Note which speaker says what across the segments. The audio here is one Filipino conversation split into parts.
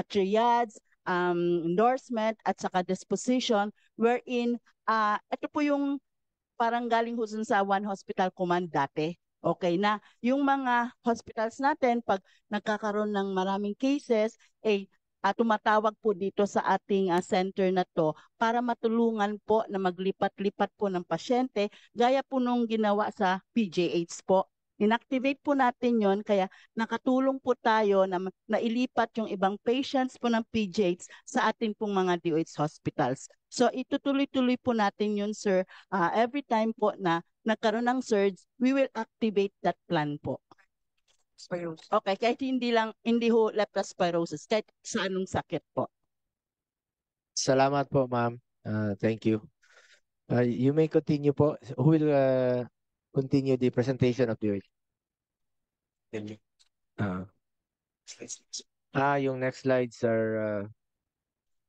Speaker 1: triads, endorsement at saka disposition wherein ito po yung parang galing ho dun sa One Hospital Command dati. Okay na, yung mga hospitals natin, pag nagkakaroon ng maraming cases, tumatawag po dito sa ating center na to para matulungan po na maglipat-lipat po ng pasyente, gaya po nung ginawa sa PGH po. Inactivate po natin yon kaya nakatulong po tayo na nailipat yung ibang patients po ng PGH sa ating pong mga DOH hospitals. So itutuloy-tuloy po natin yun, sir. Every time po na nagkaroon ng surge, we will activate that plan po. Okay, kahit hindi ho leptospirosis, kahit sa anong sakit po.
Speaker 2: Salamat po, ma'am. Thank you. You may continue po. Who will continue the presentation of the yung next slides are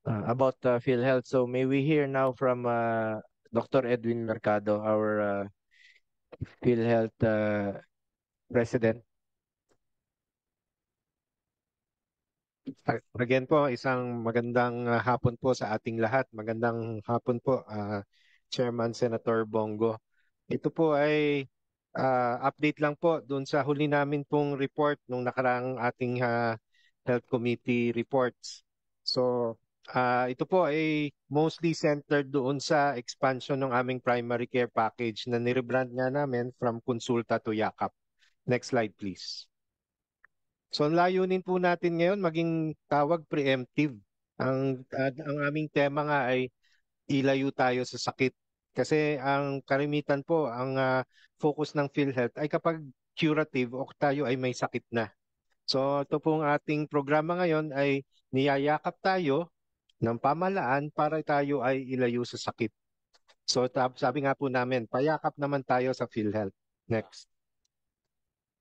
Speaker 2: about PhilHealth. So may we hear now from Dr. Edwin Mercado, our PhilHealth president.
Speaker 3: Again po, isang magandang hapon po sa ating lahat. Magandang hapon po, Chairman Senator Bongo. Ito po ay update lang po dun sa huli namin pong report nung nakaraang ating Health Committee reports. So ito po ay mostly centered doon sa expansion ng aming primary care package na nirebrand nga namin from Consulta to Yakap. Next slide please. So ang layunin po natin ngayon maging tawag preemptive. Ang aming tema nga ay ilayo tayo sa sakit. Kasi ang karimitan po, ang focus ng PhilHealth ay kapag curative o tayo ay may sakit na. So ito pong ating programa ngayon ay niyayakap tayo ng pamahalaan para tayo ay ilayo sa sakit. So sabi nga po namin, payakap naman tayo sa PhilHealth. Next.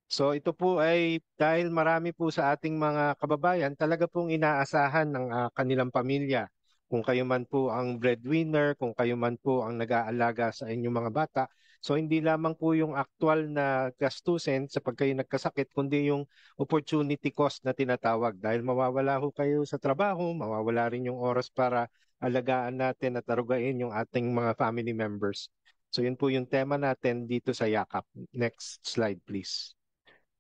Speaker 3: So ito po ay dahil marami po sa ating mga kababayan talaga pong inaasahan ng kanilang pamilya. Kung kayo man po ang breadwinner, kung kayo man po ang nag-aalaga sa inyong mga bata. So hindi lamang po yung actual na gastusin sa pag kayo nagkasakit, kundi yung opportunity cost na tinatawag. Dahil mawawala ho kayo sa trabaho, mawawala rin yung oras para alagaan natin at arugain yung ating mga family members. So yun po yung tema natin dito sa Yakap. Next slide please.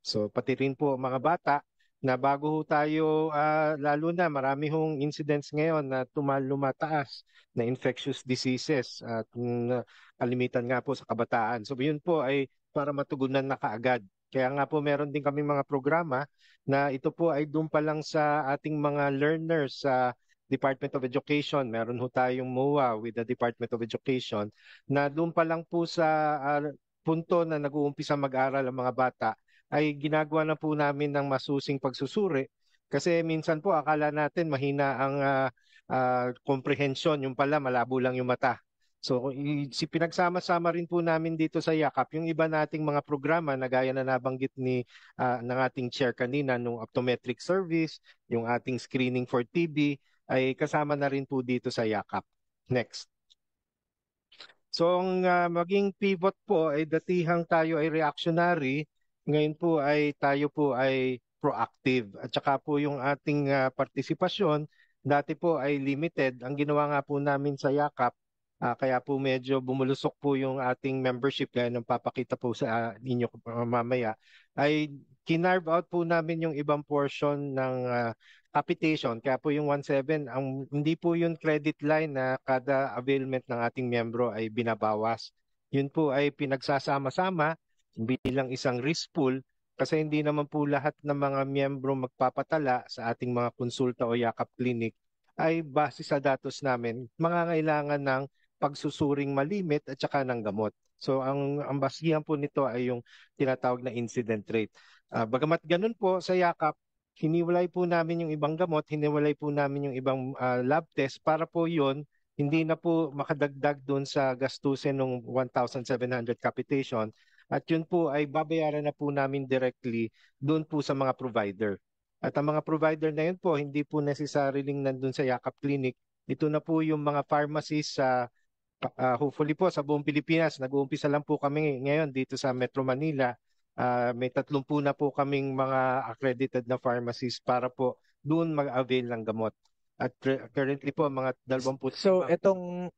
Speaker 3: So pati rin po mga bata na bago ho tayo, lalo na marami hong incidents ngayon na lumataas na infectious diseases at kalimitan nga po sa kabataan. So yun po ay para matugunan na kaagad. Kaya nga po meron din kami mga programa na ito po ay doon pa lang sa ating mga learners sa Department of Education. Meron ho tayong MOA with the Department of Education na doon pa lang po sa punto na nag-uumpisa mag-aral ang mga bata ay ginagawa na po namin ng masusing pagsusuri kasi minsan po akala natin mahina ang comprehension, yung pala malabo lang yung mata. So pinagsama-sama rin po namin dito sa Yakap yung iba nating mga programa na gaya na nabanggit ng ating chair kanina nung optometric service, yung ating screening for TB ay kasama na rin po dito sa Yakap. Next. So ang maging pivot po ay datihang tayo ay reactionary. Ngayon po ay tayo po ay proactive at saka po yung ating partisipasyon dati po ay limited. Ang ginawa nga po namin sa Yakap, kaya po medyo bumulusok po yung ating membership gaya ng papakita po sa inyo mamaya, ay kinarve out po namin yung ibang portion ng capitation. Kaya po yung 1.7, hindi po yung credit line na kada availment ng ating membro ay binabawas. Yun po ay pinagsasama-sama bilang isang risk pool kasi hindi naman po lahat ng mga miyembro magpapatala sa ating mga konsulta o Yakap Clinic ay base sa datos namin mangangailangan ng pagsusuring malimit at saka ng gamot. So ang basihan po nito ay yung tinatawag na incident rate. Bagamat ganun po sa Yakap, hiniwalay po namin yung ibang gamot, hiniwalay po namin yung ibang lab test para po yun hindi na po makadagdag doon sa gastusin ng 1,700 capitation. At yun po ay babayaran na po namin directly doon po sa mga provider. At ang mga provider na yun po, hindi po necessarily nandun sa Yakap Clinic. Ito na po yung mga pharmacies sa hopefully po sa buong Pilipinas. Nag-uumpisa lang po kami ngayon dito sa Metro Manila. May 30 na po kaming mga accredited na pharmacies para po doon mag-avail ng gamot. At currently po, mga 20.
Speaker 2: So itong,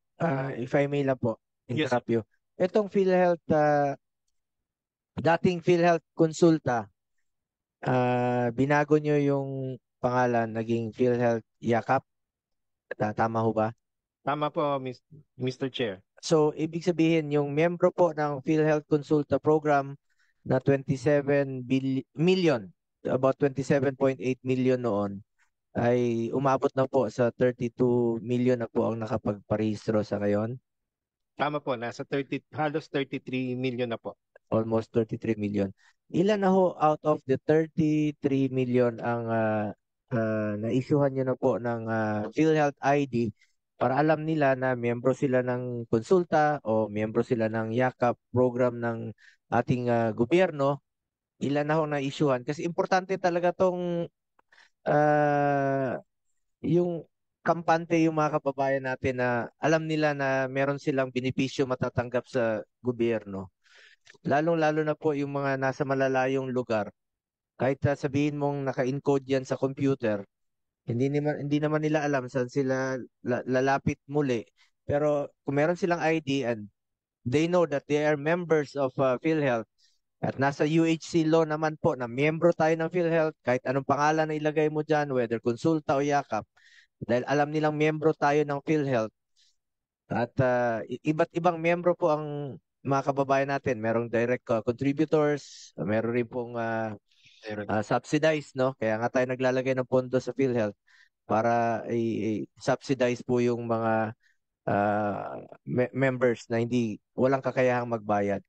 Speaker 2: if I may lang po,
Speaker 3: Yes,
Speaker 2: interrupt you. Itong PhilHealth, dating PhilHealth Consulta, binago nyo yung pangalan, naging PhilHealth Yakap. Tama ho ba?
Speaker 3: tama po, Mr. Chair.
Speaker 2: So, ibig sabihin, yung miyembro po ng PhilHealth Consulta Program na 27 million, about 27.8 million noon, ay umabot na po sa 32 million na po ang nakapagparehistro sa ngayon.
Speaker 3: Tama po, halos 33 million na po.
Speaker 2: Almost 33 million. Ilan na ho out of the 33 million ang na-issuehan nyo na po ng PhilHealth ID para alam nila na miyembro sila ng konsulta o miyembro sila ng YAKAP program ng ating gobyerno? Ilan na ho na-issuehan? Kasi importante talaga tong yung kampante yung mga kababayan natin na alam nila na meron silang benepisyo matatanggap sa gobyerno. Lalong-lalo na po yung mga nasa malalayong lugar. Kahit sabihin mong naka-encode yan sa computer, hindi naman nila alam saan sila lalapit muli. Pero kung meron silang ID and they know that they are members of PhilHealth at nasa UHC law naman po na miyembro tayo ng PhilHealth, kahit anong pangalan na ilagay mo dyan, whether konsulta o yakap, dahil alam nilang miyembro tayo ng PhilHealth. At iba't ibang miyembro po ang mga kababayan natin. Merong direct contributors, meron rin pong subsidized, no? Kaya nga tayo naglalagay ng pondo sa PhilHealth para i-subsidize po yung mga members na walang kakayahang magbayad.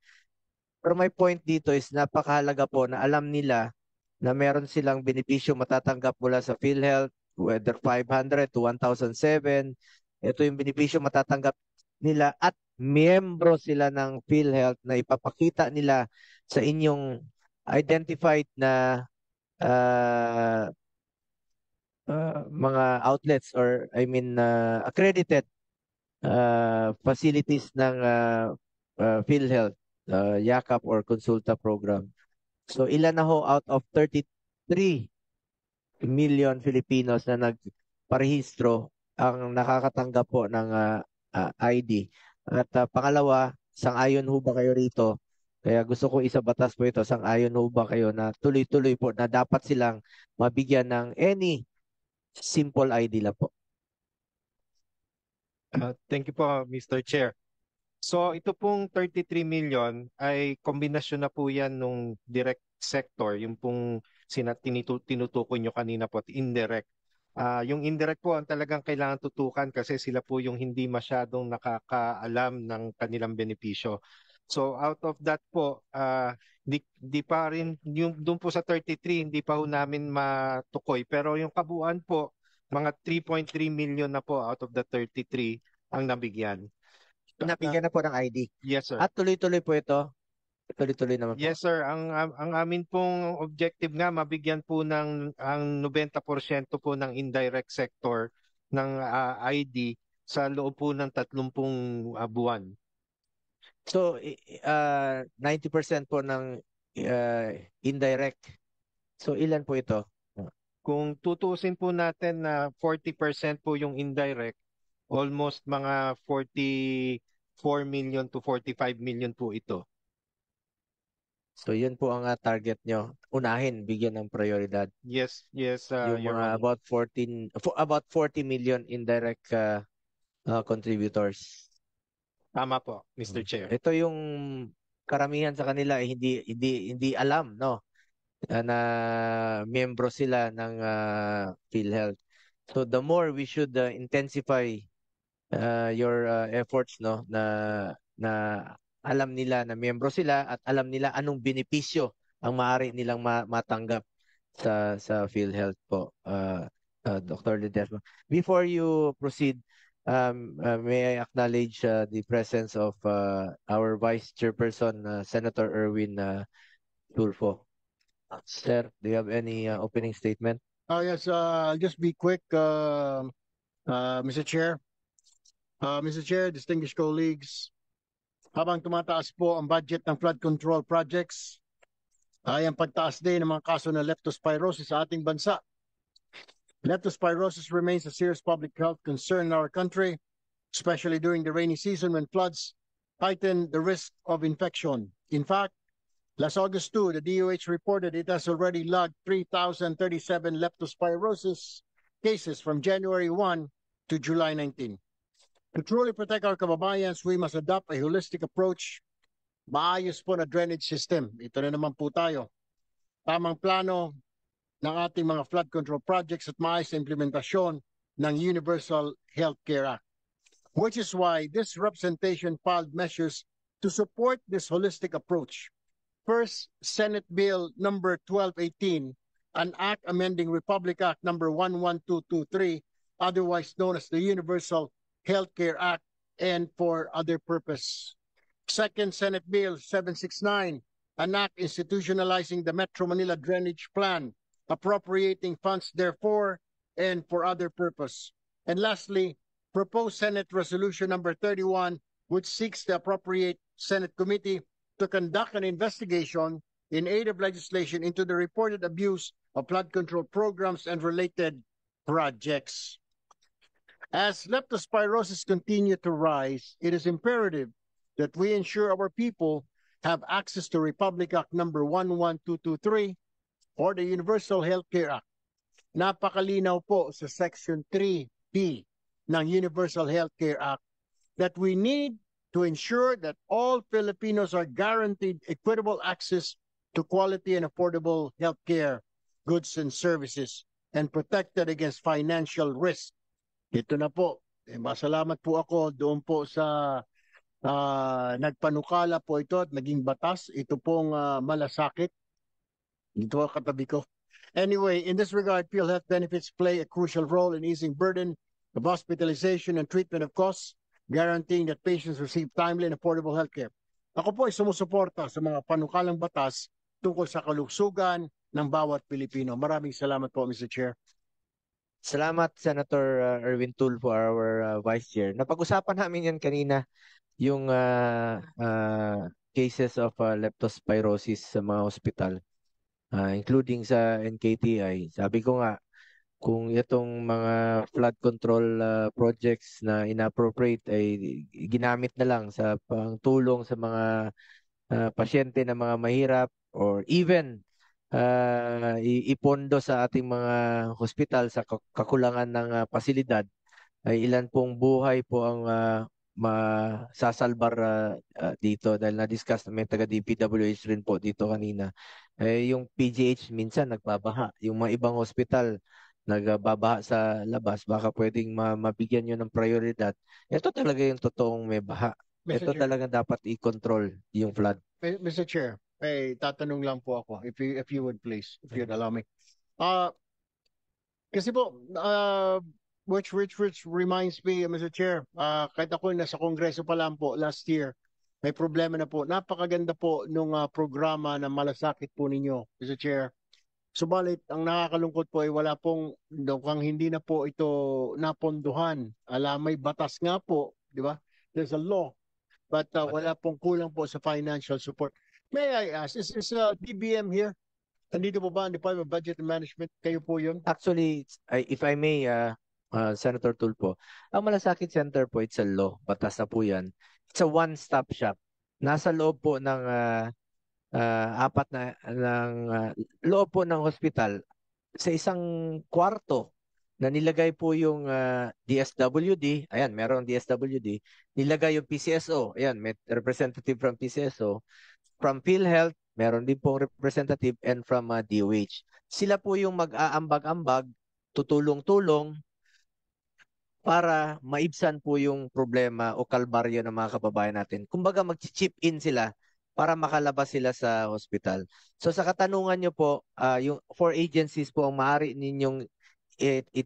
Speaker 2: Pero my point dito is napakahalaga po na alam nila na meron silang benepisyo matatanggap mula sa PhilHealth, whether 500 to 1,007. Ito yung benepisyo matatanggap nila at miyembro sila ng PhilHealth na ipapakita nila sa inyong identified na mga outlets or accredited facilities ng PhilHealth, YAKAP or Consulta program. So ilan na ho out of 33 million Filipinos na nagparehistro ang nakakatanggap po ng ID. At pangalawa, sang-ayon ho ba kayo rito? Kaya gusto ko isabatas po ito, sang-ayon ho ba kayo na tuloy-tuloy po na dapat silang mabigyan ng any simple ID lang po?
Speaker 3: Thank you po, Mr. Chair. So ito pong 33 million ay kombinasyon na po yan nung direct sector, yung pong tinutukoy nyo kanina po, indirect. Yung indirect po ang talagang kailangan tutukan kasi sila po yung hindi masyadong nakakaalam ng kanilang benepisyo. So out of that po, di pa rin, yung doon po sa 33, hindi pa ho namin matukoy. Pero yung kabuuan po, mga 3.3 million na po out of the 33 ang nabigyan.
Speaker 2: Nabigyan na po ng ID.
Speaker 3: Yes, sir.
Speaker 2: At tuloy-tuloy po ito? Tuloy-tuloy naman po.
Speaker 3: Yes, sir. Ang amin pong objective nga, mabigyan po ng ang 90% po ng indirect sector ng ID sa loob po ng 30 buwan.
Speaker 2: So, 90% po ng indirect. So, ilan po ito?
Speaker 3: Kung tutuusin po natin na 40% po yung indirect, almost mga 44 million to 45 million po ito.
Speaker 2: So, yun po ang target nyo. Unahin, bigyan ng prioridad.
Speaker 3: Yes,
Speaker 2: yung
Speaker 3: Your
Speaker 2: mga
Speaker 3: Honor.
Speaker 2: about 40 million indirect contributors.
Speaker 3: Tama po, Mr. Chair.
Speaker 2: Ito yung karamihan sa kanila hindi alam, no? Na miyembro sila ng PhilHealth. So the more we should intensify your efforts, no, na alam nila na miyembro sila at alam nila anong benepisyo ang maaari nilang matanggap sa PhilHealth po, Dr. Ledesma. Before you proceed, may I acknowledge the presence of our Vice Chairperson, Senator Erwin Tulfo. Sir, do you have any opening statement?
Speaker 4: Yes, I'll just be quick, Mr. Chair. Mr. Chair, distinguished colleagues, habang tumataas po ang budget ng flood control projects, ay ang pagtaas din ng mga kaso ng leptospirosis sa ating bansa. Leptospirosis remains a serious public health concern in our country, especially during the rainy season when floods heighten the risk of infection. In fact, last August 2, the DOH reported it has already logged 3,037 leptospirosis cases from January 1 to July 19. To truly protect our kababayans, we must adopt a holistic approach. Maayos po na drainage system. Ito na naman po tayo. Tamang plano ng ating mga flood control projects at maayos na implementasyon ng Universal Healthcare Act. Which is why this representation filed measures to support this holistic approach. First, Senate Bill number 1218, an act amending Republic Act number 11223, otherwise known as the Universal Healthcare Act, and for other purpose. Second, Senate Bill 769, an act institutionalizing the Metro Manila Drainage Plan, appropriating funds therefore and for other purpose. And lastly, proposed Senate Resolution number 31, which seeks to appropriate Senate Committee to conduct an investigation in aid of legislation into the reported abuse of flood control programs and related projects. As leptospirosis continue to rise, it is imperative that we ensure our people have access to Republic Act number 11223 or the Universal Healthcare Act. Napakalinaw po sa Section 3B ng Universal Healthcare Act that we need to ensure that all Filipinos are guaranteed equitable access to quality and affordable healthcare goods and services and protected against financial risk. Ito na po. Masalamat po ako doon po sa nagpanukala po ito at naging batas. Ito pong malasakit. Ito ang katabi ko. Anyway, in this regard, PhilHealth benefits play a crucial role in easing burden of hospitalization and treatment of costs, guaranteeing that patients receive timely and affordable healthcare. Ako po ay sumusuporta sa mga panukalang batas tungkol sa kalusugan ng bawat Pilipino. Maraming salamat po, Mr. Chair.
Speaker 2: Salamat, Senator Erwin Tulfo, our Vice Chair. Napag-usapan namin yan kanina, yung cases of leptospirosis sa mga hospital, including sa NKTI. Sabi ko nga, kung itong mga flood control projects na inappropriate ay ginamit na lang sa pangtulong sa mga pasyente na mga mahirap or even ipondo sa ating mga hospital sa kakulangan ng pasilidad, ay ilan pong buhay po ang masasalbar dito dahil na-discuss na may taga-DPWH rin po dito kanina. Yung PGH minsan nagbabaha, yung mga ibang hospital nagbabaha sa labas, baka pwedeng mabigyan nyo ng prioridad. Ito talaga yung totoong may baha. Ito talaga dapat i-control yung flood.
Speaker 4: Mr. Chair, tatanong lang po ako, if you would please, if you'd allow me. Kasi po, which reminds me, Mr. Chair, kahit ako nasa Kongreso pa lang po last year, may problema na po. Napakaganda po nung programa na malasakit po ninyo, Mr. Chair. Subalit, ang nakakalungkot po ay wala pong, kung hindi na po ito napondohan. May batas nga po, di ba? There's a law, but wala pong kulang po sa financial support. May I ask, is DBM here? Nandito po ba ang Department of Budget and Management? Kayo po yun?
Speaker 2: Actually, if I may, Senator Tulfo, ang Malasakit Center po, it's a law. Batas na po yan. It's a one-stop shop. Nasa loob po ng loob po ng hospital sa isang kwarto na nilagay po yung DSWD. Ayan, merong DSWD. Nilagay yung PCSO. Ayan, may representative from PCSO. From PhilHealth, meron din pong representative, and from DOH. Sila po yung mag-aambag-ambag, tutulong-tulong para maibsan po yung problema o kalbaryo ng mga kababayan natin. Kumbaga mag-chip in sila para makalabas sila sa hospital. So sa katanungan nyo po, yung 4 agencies po ang maaari ninyong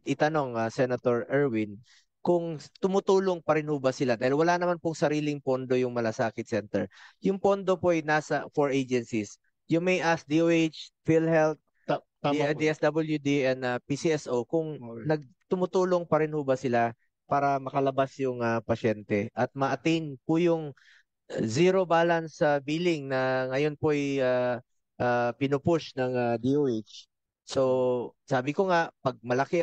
Speaker 2: itanong, Senator Erwin, kung tumutulong pa rin ba sila dahil wala naman pong sariling pondo yung Malasakit Center. Yung pondo po ay nasa 4 agencies. You may ask DOH, PhilHealth, DSWD, and PCSO kung tumutulong pa rin ba sila para makalabas yung pasyente at ma-attain po yung zero balance billing na ngayon po ay pinupush ng DOH. So sabi ko nga, pag malaki